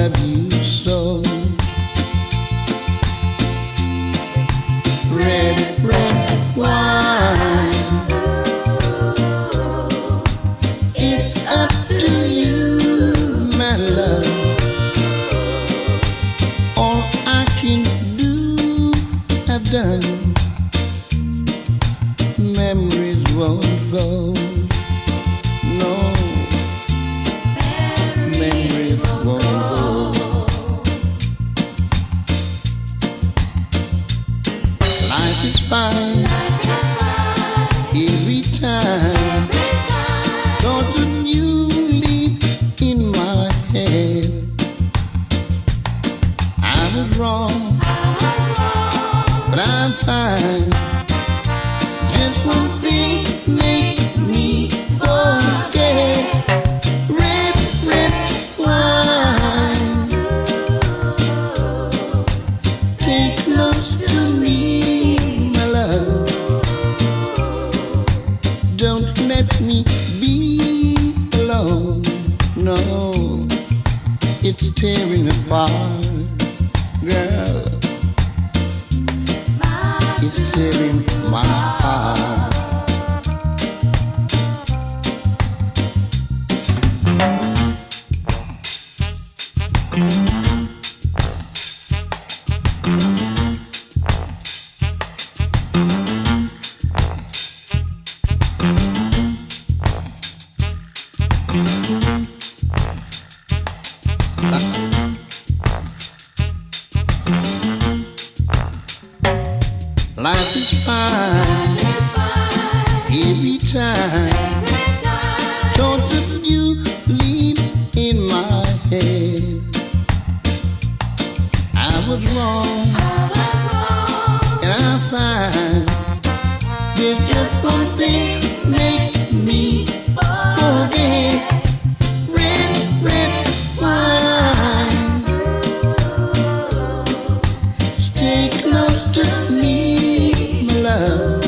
love you so. Red, red wine. It's up to you, my love. All I can do, I've done. Memories won't go. No, memories won't go. Life is fine, every time. Thoughts of you leap in my head. I was wrong, but I'm fine. Just one thing makes me forget. Red, red wine. Stay close to me, my love. Don't let me be alone. No, it's tearing apart, girl. It's tearing my heart. Life is fine, every time. Thoughts of you leap in my head. I was wrong, and I find there's just one thing makes me forget. Red, red wine. Stay close to me, my love.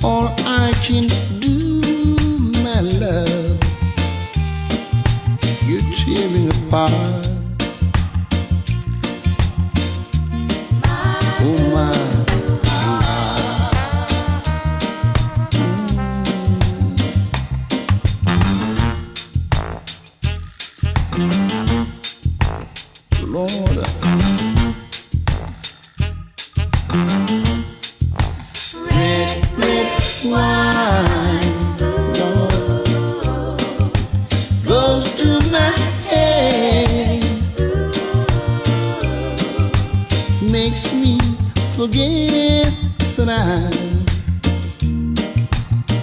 All I can do, my love. You're tearing apart. Oh my, Lord. Red, red wine, Lord, goes through my head, makes me forget that I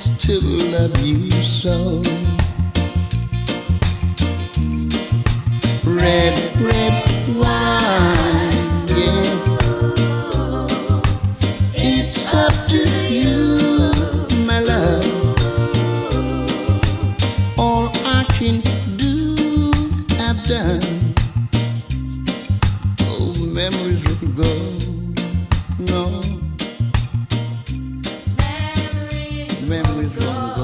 still love you so. Red, red wine, yeah. It's up to you, my love. All I can do, I've done. Oh, memories won't go, no. Memories won't go.